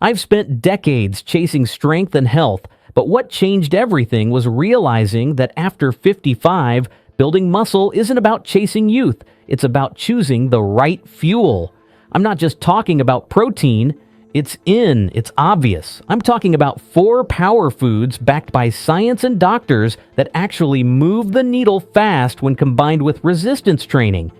I've spent decades chasing strength and health, but what changed everything was realizing that after 55, building muscle isn't about chasing youth, it's about choosing the right fuel. I'm not just talking about protein, it's obvious. I'm talking about 4 power foods backed by science and doctors that actually move the needle fast when combined with resistance training.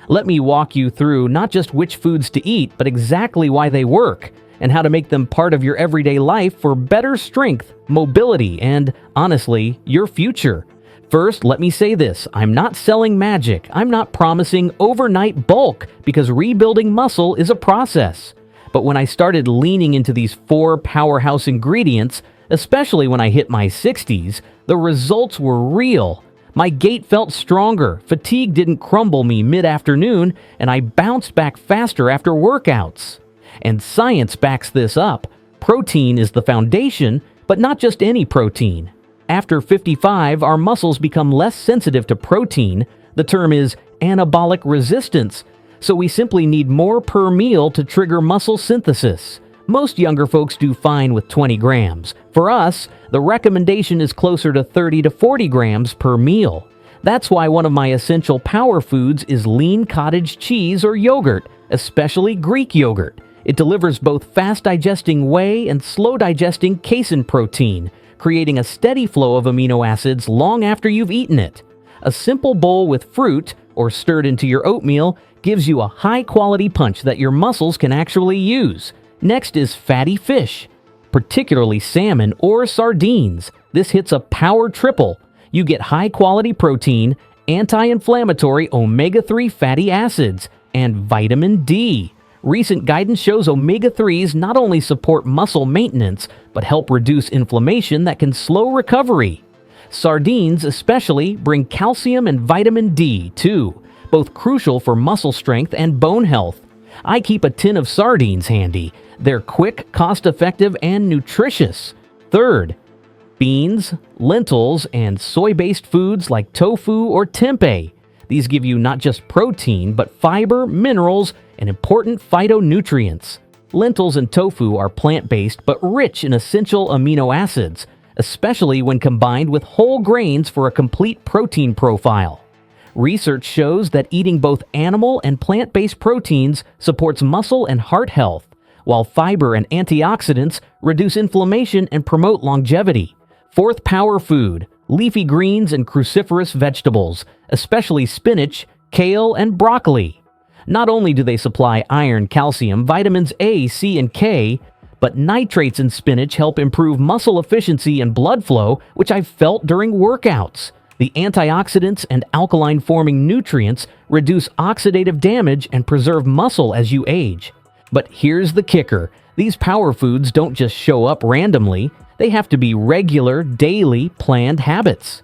Let me walk you through not just which foods to eat, but exactly why they work, and how to make them part of your everyday life for better strength, mobility, and, honestly, your future. First, let me say this, I'm not selling magic. I'm not promising overnight bulk, because rebuilding muscle is a process. But when I started leaning into these 4 powerhouse ingredients, especially when I hit my 60s, the results were real. My gait felt stronger, fatigue didn't crumble me mid-afternoon, and I bounced back faster after workouts. And science backs this up. Protein is the foundation, but not just any protein. After 55, our muscles become less sensitive to protein. The term is anabolic resistance, so we simply need more per meal to trigger muscle synthesis. Most younger folks do fine with 20 grams. For us, the recommendation is closer to 30 to 40 grams per meal. That's why one of my essential power foods is lean cottage cheese or yogurt, especially Greek yogurt. It delivers both fast-digesting whey and slow-digesting casein protein, creating a steady flow of amino acids long after you've eaten it. A simple bowl with fruit, or stirred into your oatmeal, gives you a high-quality punch that your muscles can actually use. Next is fatty fish, particularly salmon or sardines. This hits a power triple. You get high-quality protein, anti-inflammatory omega-3 fatty acids, and vitamin D. Recent guidance shows omega-3s not only support muscle maintenance, but help reduce inflammation that can slow recovery. Sardines especially bring calcium and vitamin D too, both crucial for muscle strength and bone health. I keep a tin of sardines handy. They're quick, cost-effective, and nutritious. Third, beans, lentils, and soy-based foods like tofu or tempeh. These give you not just protein, but fiber, minerals, and important phytonutrients. Lentils and tofu are plant-based but rich in essential amino acids, especially when combined with whole grains for a complete protein profile. Research shows that eating both animal and plant-based proteins supports muscle and heart health, while fiber and antioxidants reduce inflammation and promote longevity. Fourth power food, leafy greens and cruciferous vegetables, especially spinach, kale, and broccoli. Not only do they supply iron, calcium, vitamins A, C, and K, but nitrates in spinach help improve muscle efficiency and blood flow, which I've felt during workouts. The antioxidants and alkaline-forming nutrients reduce oxidative damage and preserve muscle as you age. But here's the kicker. These power foods don't just show up randomly. They have to be regular, daily, planned habits.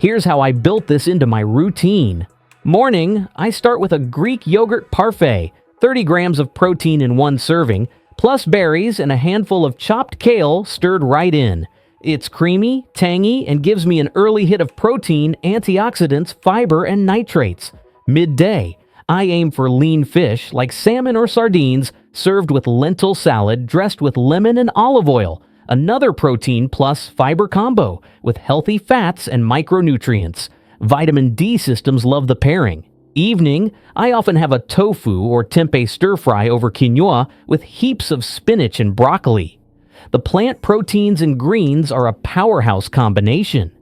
Here's how I built this into my routine. Morning, I start with a Greek yogurt parfait, 30 grams of protein in one serving, plus berries and a handful of chopped kale stirred right in. It's creamy, tangy, and gives me an early hit of protein, antioxidants, fiber, and nitrates. Midday, I aim for lean fish like salmon or sardines served with lentil salad dressed with lemon and olive oil, another protein plus fiber combo with healthy fats and micronutrients. Vitamin D systems love the pairing. Evening, I often have a tofu or tempeh stir-fry over quinoa with heaps of spinach and broccoli. The plant proteins and greens are a powerhouse combination.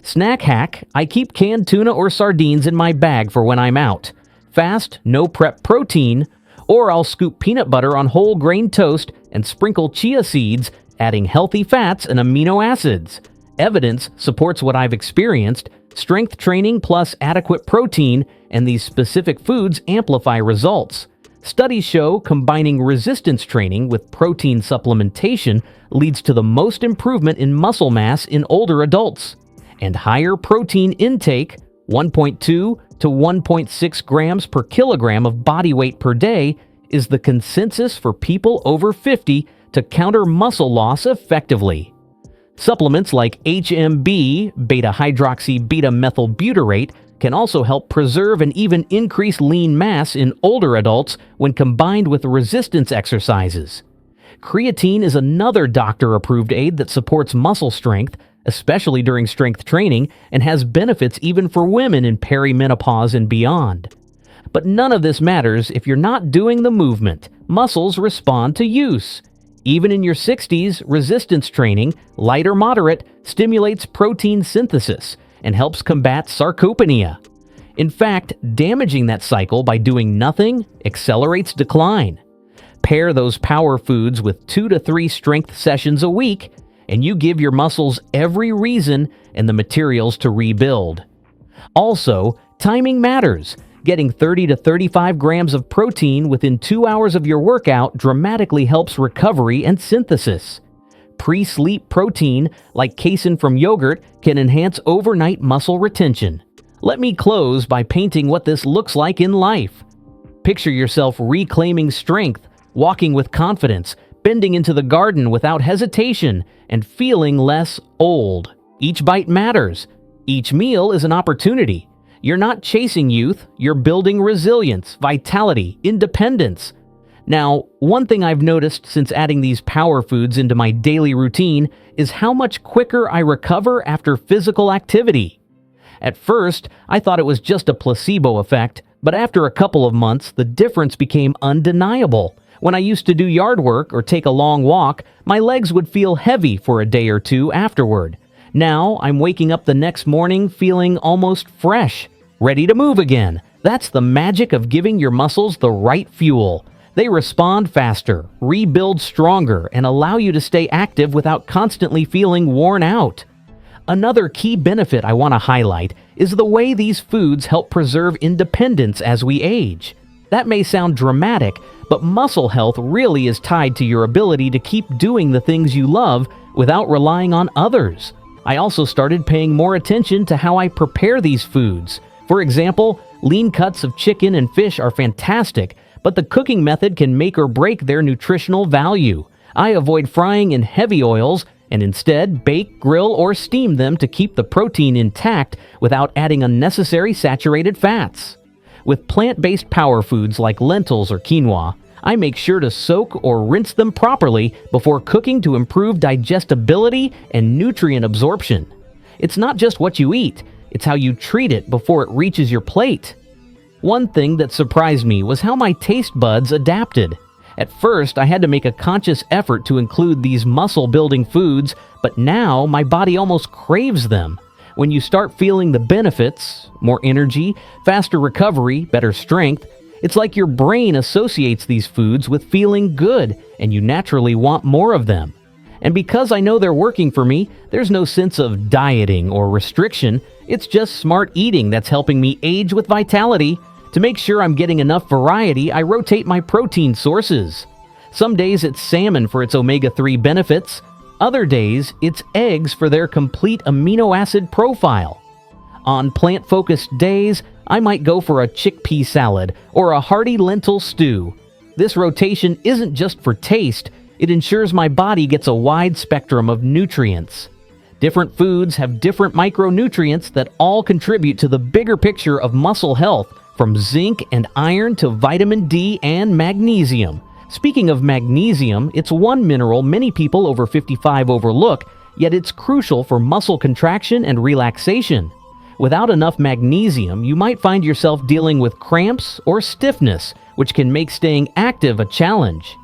Snack hack, I keep canned tuna or sardines in my bag for when I'm out. Fast, no prep protein, or I'll scoop peanut butter on whole grain toast and sprinkle chia seeds, adding healthy fats and amino acids. Evidence supports what I've experienced. Strength training plus adequate protein, and these specific foods amplify results. Studies show combining resistance training with protein supplementation leads to the most improvement in muscle mass in older adults. And higher protein intake, 1.2 to 1.6 grams per kilogram of body weight per day, is the consensus for people over 50 to counter muscle loss effectively. Supplements like HMB, beta-hydroxy-beta-methylbutyrate, can also help preserve and even increase lean mass in older adults when combined with resistance exercises. Creatine is another doctor-approved aid that supports muscle strength, especially during strength training, and has benefits even for women in perimenopause and beyond. But none of this matters if you're not doing the movement. Muscles respond to use. Even in your 60s, resistance training, light or moderate, stimulates protein synthesis and helps combat sarcopenia. In fact, damaging that cycle by doing nothing accelerates decline. Pair those power foods with 2 to 3 strength sessions a week, and you give your muscles every reason and the materials to rebuild. Also, timing matters. Getting 30 to 35 grams of protein within 2 hours of your workout dramatically helps recovery and synthesis. Pre-sleep protein, like casein from yogurt, can enhance overnight muscle retention. Let me close by painting what this looks like in life. Picture yourself reclaiming strength, walking with confidence, bending into the garden without hesitation, and feeling less old. Each bite matters. Each meal is an opportunity. You're not chasing youth, you're building resilience, vitality, independence. Now, one thing I've noticed since adding these power foods into my daily routine is how much quicker I recover after physical activity. At first, I thought it was just a placebo effect, but after a couple of months, the difference became undeniable. When I used to do yard work or take a long walk, my legs would feel heavy for a day or two afterward. Now, I'm waking up the next morning feeling almost fresh, ready to move again. That's the magic of giving your muscles the right fuel. They respond faster, rebuild stronger, and allow you to stay active without constantly feeling worn out. Another key benefit I want to highlight is the way these foods help preserve independence as we age. That may sound dramatic, but muscle health really is tied to your ability to keep doing the things you love without relying on others. I also started paying more attention to how I prepare these foods. For example, lean cuts of chicken and fish are fantastic, but the cooking method can make or break their nutritional value. I avoid frying in heavy oils and instead bake, grill, or steam them to keep the protein intact without adding unnecessary saturated fats. With plant-based power foods like lentils or quinoa, I make sure to soak or rinse them properly before cooking to improve digestibility and nutrient absorption. It's not just what you eat, it's how you treat it before it reaches your plate. One thing that surprised me was how my taste buds adapted. At first, I had to make a conscious effort to include these muscle-building foods, but now my body almost craves them. When you start feeling the benefits, more energy, faster recovery, better strength, it's like your brain associates these foods with feeling good, and you naturally want more of them. And because I know they're working for me, there's no sense of dieting or restriction. It's just smart eating that's helping me age with vitality. To make sure I'm getting enough variety, I rotate my protein sources. Some days it's salmon for its omega-3 benefits. Other days, it's eggs for their complete amino acid profile. On plant-focused days, I might go for a chickpea salad or a hearty lentil stew. This rotation isn't just for taste, it ensures my body gets a wide spectrum of nutrients. Different foods have different micronutrients that all contribute to the bigger picture of muscle health, from zinc and iron to vitamin D and magnesium. Speaking of magnesium, it's one mineral many people over 55 overlook, yet it's crucial for muscle contraction and relaxation. Without enough magnesium, you might find yourself dealing with cramps or stiffness, which can make staying active a challenge.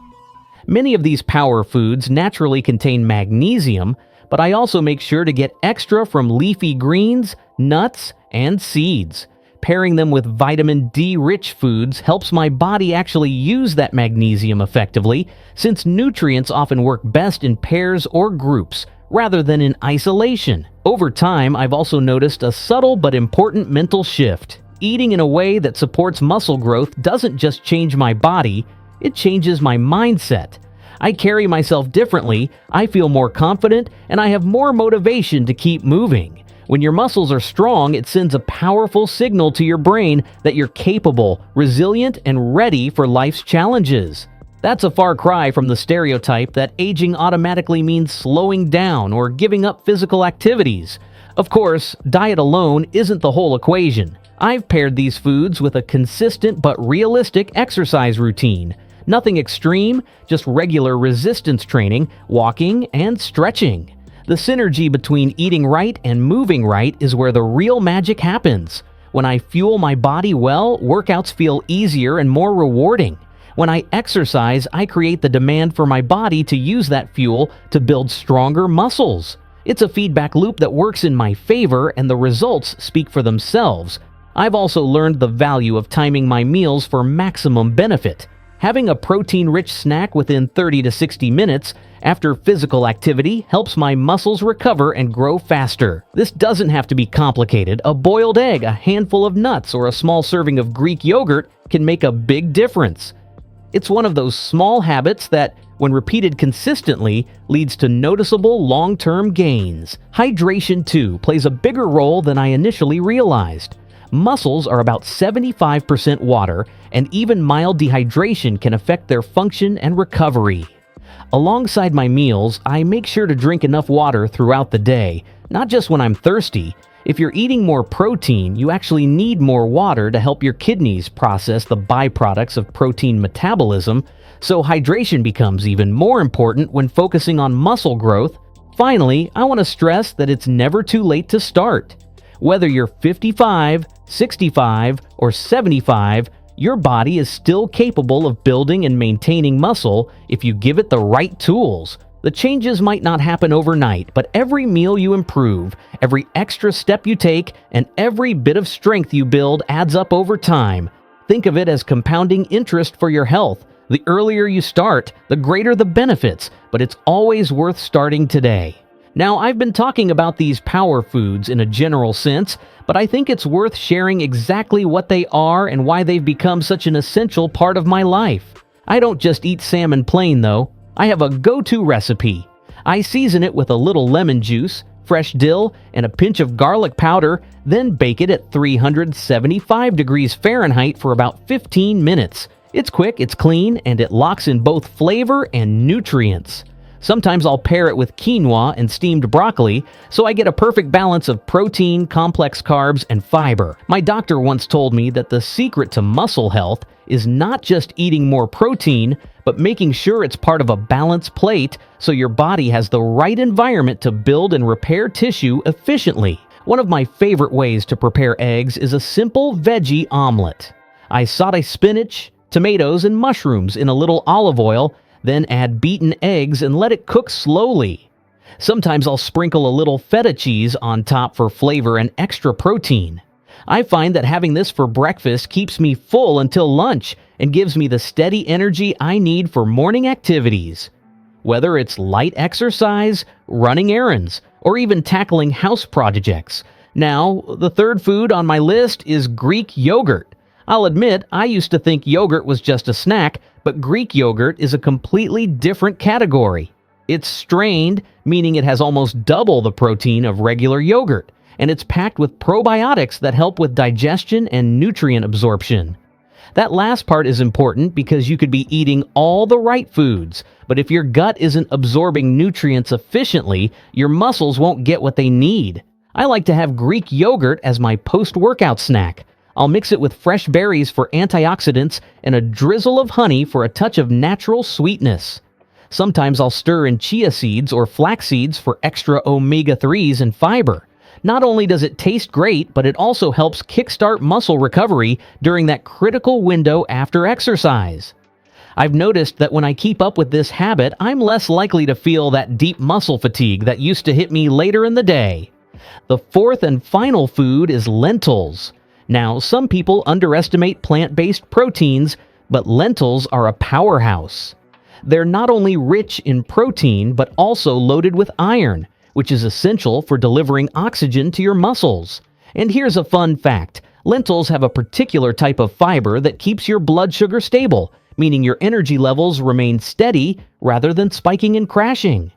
Many of these power foods naturally contain magnesium, but I also make sure to get extra from leafy greens, nuts, and seeds. Pairing them with vitamin D-rich foods helps my body actually use that magnesium effectively, since nutrients often work best in pairs or groups, rather than in isolation. Over time, I've also noticed a subtle but important mental shift. Eating in a way that supports muscle growth doesn't just change my body, it changes my mindset. I carry myself differently, I feel more confident, and I have more motivation to keep moving. When your muscles are strong, it sends a powerful signal to your brain that you're capable, resilient, and ready for life's challenges. That's a far cry from the stereotype that aging automatically means slowing down or giving up physical activities. Of course, diet alone isn't the whole equation. I've paired these foods with a consistent but realistic exercise routine. Nothing extreme, just regular resistance training, walking, and stretching. The synergy between eating right and moving right is where the real magic happens. When I fuel my body well, workouts feel easier and more rewarding. When I exercise, I create the demand for my body to use that fuel to build stronger muscles. It's a feedback loop that works in my favor, and the results speak for themselves. I've also learned the value of timing my meals for maximum benefit. Having a protein-rich snack within 30 to 60 minutes after physical activity helps my muscles recover and grow faster. This doesn't have to be complicated. A boiled egg, a handful of nuts, or a small serving of Greek yogurt can make a big difference. It's one of those small habits that, when repeated consistently, leads to noticeable long-term gains. Hydration, too, plays a bigger role than I initially realized. Muscles are about 75% water, and even mild dehydration can affect their function and recovery. Alongside my meals, I make sure to drink enough water throughout the day, not just when I'm thirsty. If you're eating more protein, you actually need more water to help your kidneys process the byproducts of protein metabolism, so hydration becomes even more important when focusing on muscle growth. Finally, I want to stress that it's never too late to start. Whether you're 55, 65, or 75, your body is still capable of building and maintaining muscle if you give it the right tools. The changes might not happen overnight, but every meal you improve, every extra step you take, and every bit of strength you build adds up over time. Think of it as compounding interest for your health. The earlier you start, the greater the benefits, but it's always worth starting today. Now, I've been talking about these power foods in a general sense, but I think it's worth sharing exactly what they are and why they've become such an essential part of my life. I don't just eat salmon plain, though. I have a go-to recipe. I season it with a little lemon juice, fresh dill, and a pinch of garlic powder, then bake it at 375 degrees Fahrenheit for about 15 minutes. It's quick, it's clean, and it locks in both flavor and nutrients. Sometimes I'll pair it with quinoa and steamed broccoli, so I get a perfect balance of protein, complex carbs, and fiber. My doctor once told me that the secret to muscle health is not just eating more protein, but making sure it's part of a balanced plate so your body has the right environment to build and repair tissue efficiently. One of my favorite ways to prepare eggs is a simple veggie omelet. I saute spinach, tomatoes, and mushrooms in a little olive oil, then add beaten eggs and let it cook slowly. Sometimes I'll sprinkle a little feta cheese on top for flavor and extra protein. I find that having this for breakfast keeps me full until lunch and gives me the steady energy I need for morning activities. Whether it's light exercise, running errands, or even tackling house projects. Now, the third food on my list is Greek yogurt. I'll admit, I used to think yogurt was just a snack, but Greek yogurt is a completely different category. It's strained, meaning it has almost double the protein of regular yogurt, and it's packed with probiotics that help with digestion and nutrient absorption. That last part is important because you could be eating all the right foods, but if your gut isn't absorbing nutrients efficiently, your muscles won't get what they need. I like to have Greek yogurt as my post-workout snack. I'll mix it with fresh berries for antioxidants and a drizzle of honey for a touch of natural sweetness. Sometimes I'll stir in chia seeds or flax seeds for extra omega-3s and fiber. Not only does it taste great, but it also helps kickstart muscle recovery during that critical window after exercise. I've noticed that when I keep up with this habit, I'm less likely to feel that deep muscle fatigue that used to hit me later in the day. The fourth and final food is lentils. Now, some people underestimate plant-based proteins, but lentils are a powerhouse. They're not only rich in protein, but also loaded with iron, which is essential for delivering oxygen to your muscles. And here's a fun fact. Lentils have a particular type of fiber that keeps your blood sugar stable, meaning your energy levels remain steady rather than spiking and crashing.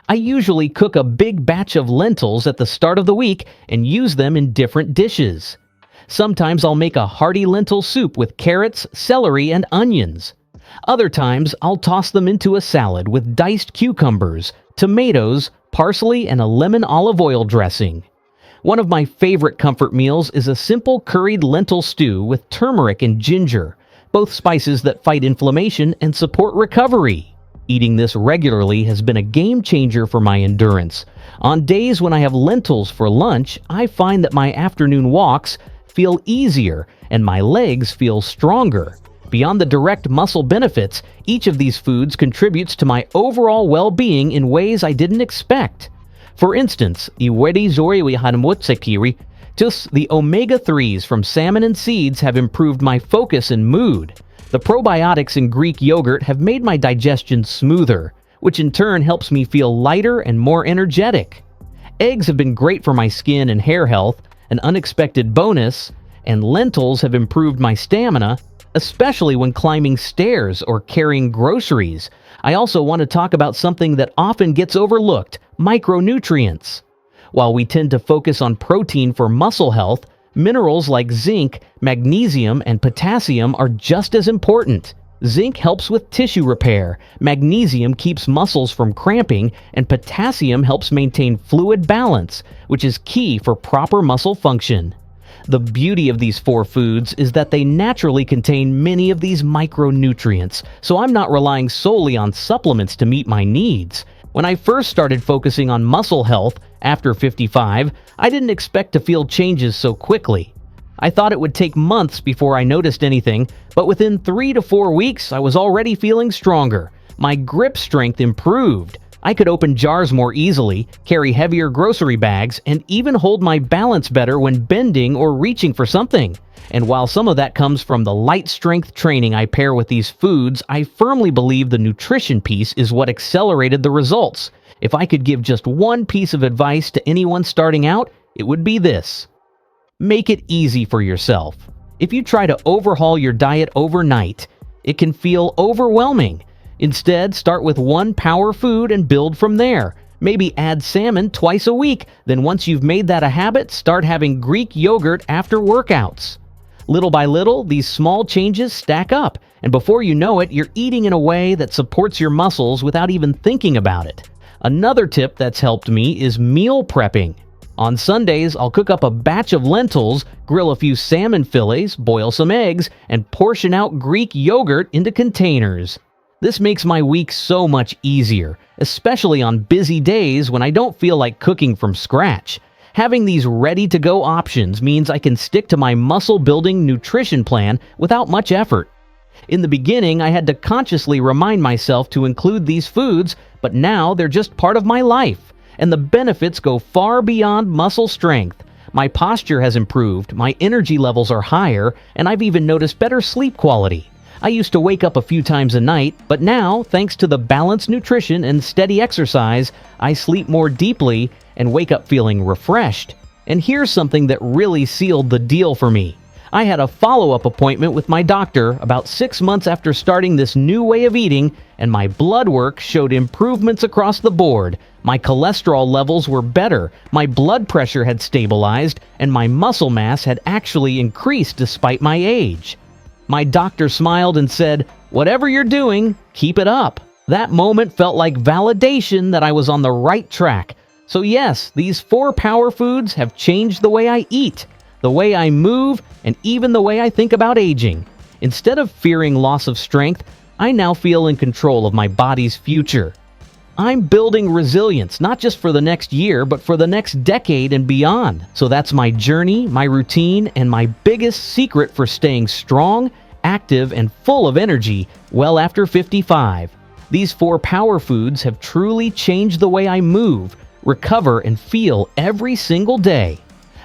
I usually cook a big batch of lentils at the start of the week and use them in different dishes. Sometimes I'll make a hearty lentil soup with carrots, celery, and onions. Other times, I'll toss them into a salad with diced cucumbers, tomatoes, parsley, and a lemon olive oil dressing. One of my favorite comfort meals is a simple curried lentil stew with turmeric and ginger. both spices that fight inflammation and support recovery. Eating this regularly has been a game changer for my endurance. On days when I have lentils for lunch, I find that my afternoon walks feel easier and my legs feel stronger. Beyond the direct muscle benefits, each of these foods contributes to my overall well-being in ways I didn't expect. For instance, the omega-3s from salmon and seeds have improved my focus and mood. The probiotics in Greek yogurt have made my digestion smoother, which in turn helps me feel lighter and more energetic. Eggs have been great for my skin and hair health, an unexpected bonus, and lentils have improved my stamina, especially when climbing stairs or carrying groceries. I also want to talk about something that often gets overlooked: micronutrients. While we tend to focus on protein for muscle health, minerals like zinc, magnesium, and potassium are just as important. Zinc helps with tissue repair, magnesium keeps muscles from cramping, and potassium helps maintain fluid balance, which is key for proper muscle function. The beauty of these 4 foods is that they naturally contain many of these micronutrients, so I'm not relying solely on supplements to meet my needs. When I first started focusing on muscle health after 55, I didn't expect to feel changes so quickly. I thought it would take months before I noticed anything, but within 3 to 4 weeks I was already feeling stronger. My grip strength improved. I could open jars more easily, carry heavier grocery bags, and even hold my balance better when bending or reaching for something. And while some of that comes from the light strength training I pair with these foods, I firmly believe the nutrition piece is what accelerated the results. If I could give just one piece of advice to anyone starting out, it would be this: make it easy for yourself. If you try to overhaul your diet overnight, it can feel overwhelming. Instead, start with one power food and build from there. Maybe add salmon twice a week, then once you've made that a habit, start having Greek yogurt after workouts. Little by little, these small changes stack up, and before you know it, you're eating in a way that supports your muscles without even thinking about it. Another tip that's helped me is meal prepping. On Sundays, I'll cook up a batch of lentils, grill a few salmon fillets, boil some eggs, and portion out Greek yogurt into containers. This makes my week so much easier, especially on busy days when I don't feel like cooking from scratch. Having these ready-to-go options means I can stick to my muscle-building nutrition plan without much effort. In the beginning, I had to consciously remind myself to include these foods, but now they're just part of my life, and the benefits go far beyond muscle strength. My posture has improved, my energy levels are higher, and I've even noticed better sleep quality. I used to wake up a few times a night, but now, thanks to the balanced nutrition and steady exercise, I sleep more deeply and wake up feeling refreshed. And here's something that really sealed the deal for me. I had a follow-up appointment with my doctor about 6 months after starting this new way of eating, and my blood work showed improvements across the board. My cholesterol levels were better, my blood pressure had stabilized, and my muscle mass had actually increased despite my age. My doctor smiled and said, "Whatever you're doing, keep it up." That moment felt like validation that I was on the right track. So yes, these 4 power foods have changed the way I eat, the way I move, and even the way I think about aging. Instead of fearing loss of strength, I now feel in control of my body's future. I'm building resilience, not just for the next year, but for the next decade and beyond. So that's my journey, my routine, and my biggest secret for staying strong, active, and full of energy well after 55. These 4 power foods have truly changed the way I move, recover, and feel every single day.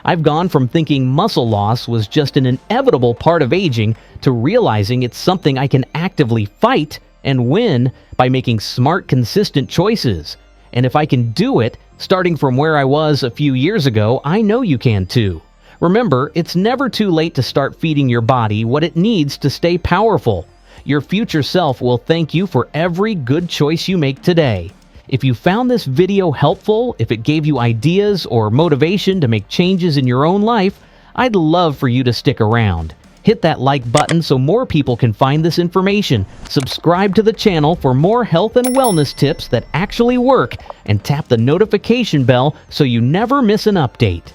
I've gone from thinking muscle loss was just an inevitable part of aging to realizing it's something I can actively fight and win by making smart, consistent choices. And if I can do it, starting from where I was a few years ago, I know you can too. Remember, it's never too late to start feeding your body what it needs to stay powerful. Your future self will thank you for every good choice you make today. If you found this video helpful, if it gave you ideas or motivation to make changes in your own life, I'd love for you to stick around. Hit that like button so more people can find this information. Subscribe to the channel for more health and wellness tips that actually work, and tap the notification bell so you never miss an update.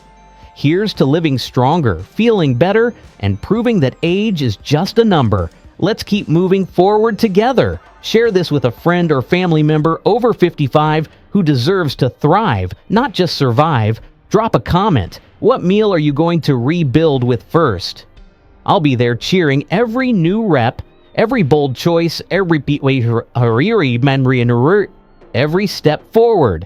Here's to living stronger, feeling better, and proving that age is just a number. Let's keep moving forward together. Share this with a friend or family member over 55 who deserves to thrive, not just survive. Drop a comment. What meal are you going to rebuild with first? I'll be there cheering every new rep, every bold choice, every step forward.